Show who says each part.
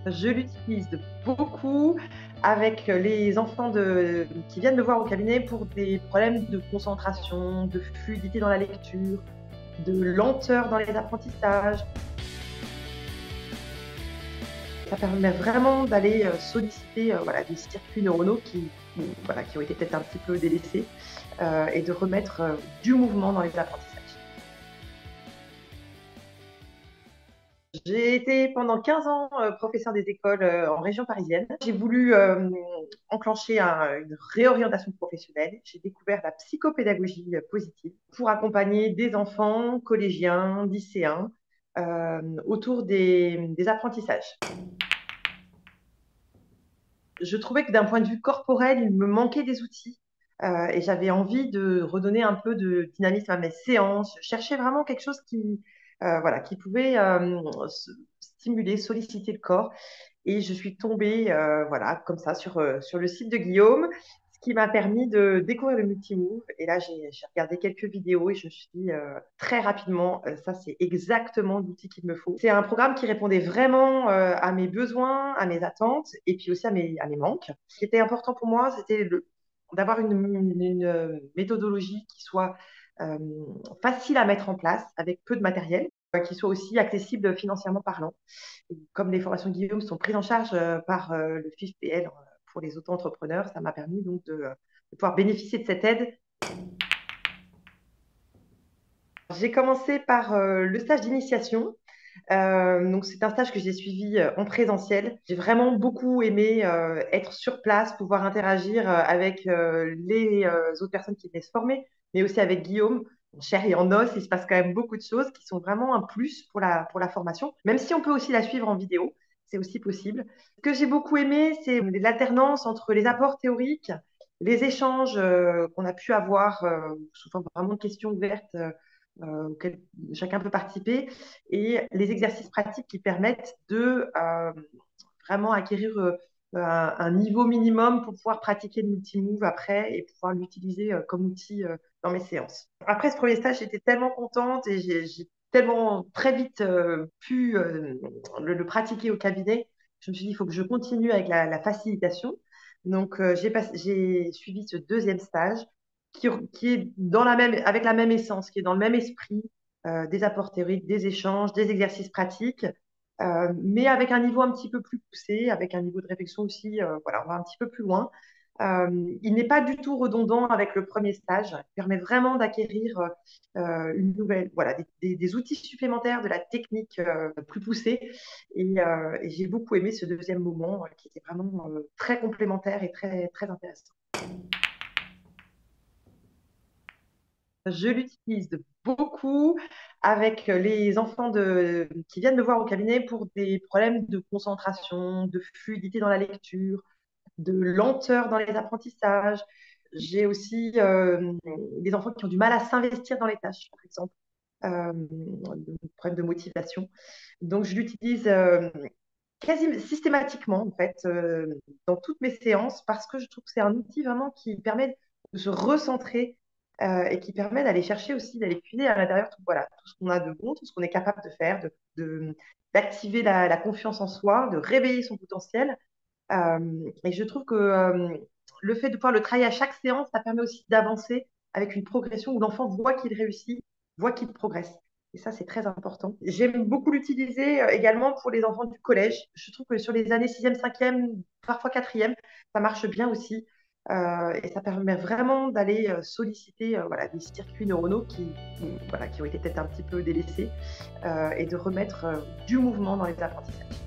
Speaker 1: Je l'utilise beaucoup avec les enfants qui viennent me voir au cabinet pour des problèmes de concentration, de fluidité dans la lecture, de lenteur dans les apprentissages. Ça permet vraiment d'aller solliciter voilà, des circuits neuronaux voilà, qui ont été peut-être un petit peu délaissés et de remettre du mouvement dans les apprentissages. J'ai été pendant 15 ans professeur des écoles en région parisienne. J'ai voulu enclencher une réorientation professionnelle. J'ai découvert la psychopédagogie positive pour accompagner des enfants, collégiens, lycéens autour des apprentissages. Je trouvais que d'un point de vue corporel, il me manquait des outils et j'avais envie de redonner un peu de dynamisme à mes séances. Je cherchais vraiment quelque chose voilà, qui pouvait stimuler, solliciter le corps. Et je suis tombée voilà, comme ça sur le site de Guillaume, ce qui m'a permis de découvrir le multimove. Et là, j'ai regardé quelques vidéos et je me suis dit très rapidement, ça, c'est exactement l'outil qu'il me faut. C'est un programme qui répondait vraiment à mes besoins, à mes attentes et puis aussi à mes manques. Ce qui était important pour moi, c'était d'avoir une méthodologie qui soit euh, facile à mettre en place avec peu de matériel, qui soit aussi accessible financièrement parlant. Et comme les formations de Guillaume sont prises en charge par le FIFPL pour les auto-entrepreneurs, ça m'a permis donc de pouvoir bénéficier de cette aide. J'ai commencé par le stage d'initiation. Donc c'est un stage que j'ai suivi en présentiel. J'ai vraiment beaucoup aimé être sur place, pouvoir interagir avec les autres personnes qui venaient se former, mais aussi avec Guillaume. En chair et en os, il se passe quand même beaucoup de choses qui sont vraiment un plus pour la formation, même si on peut aussi la suivre en vidéo, c'est aussi possible. Ce que j'ai beaucoup aimé, c'est l'alternance entre les apports théoriques, les échanges qu'on a pu avoir sous forme vraiment de questions ouvertes auxquelles chacun peut participer, et les exercices pratiques qui permettent de vraiment acquérir un niveau minimum pour pouvoir pratiquer le multimove après et pouvoir l'utiliser comme outil dans mes séances. Après ce premier stage, j'étais tellement contente et j'ai tellement très vite pu le pratiquer au cabinet. Je me suis dit, il faut que je continue avec la facilitation. Donc, j'ai suivi ce deuxième stage qui est avec la même essence, qui est dans le même esprit, des apports théoriques, des échanges, des exercices pratiques, mais avec un niveau un petit peu plus poussé, avec un niveau de réflexion aussi, voilà, on va un petit peu plus loin. Il n'est pas du tout redondant avec le premier stage. Il permet vraiment d'acquérir une nouvelle, voilà, des outils supplémentaires, de la technique plus poussée. Et j'ai beaucoup aimé ce deuxième moment qui était vraiment très complémentaire et très, très intéressant. Je l'utilise beaucoup avec les enfants qui viennent me voir au cabinet pour des problèmes de concentration, de fluidité dans la lecture, de lenteur dans les apprentissages. J'ai aussi des enfants qui ont du mal à s'investir dans les tâches, par exemple, des problèmes de motivation. Donc, je l'utilise quasi systématiquement, en fait, dans toutes mes séances parce que je trouve que c'est un outil vraiment qui permet de se recentrer et qui permet d'aller chercher aussi, d'aller puiser à l'intérieur tout, voilà, tout ce qu'on a de bon, tout ce qu'on est capable de faire, d'activer la confiance en soi, de réveiller son potentiel. Et je trouve que le fait de pouvoir le travailler à chaque séance, ça permet aussi d'avancer avec une progression où l'enfant voit qu'il réussit, voit qu'il progresse. Et ça, c'est très important. J'aime beaucoup l'utiliser également pour les enfants du collège. Je trouve que sur les années sixième, cinquième, parfois quatrième, ça marche bien aussi. Et ça permet vraiment d'aller solliciter voilà, des circuits neuronaux voilà, qui ont été peut-être un petit peu délaissés et de remettre du mouvement dans les apprentissages.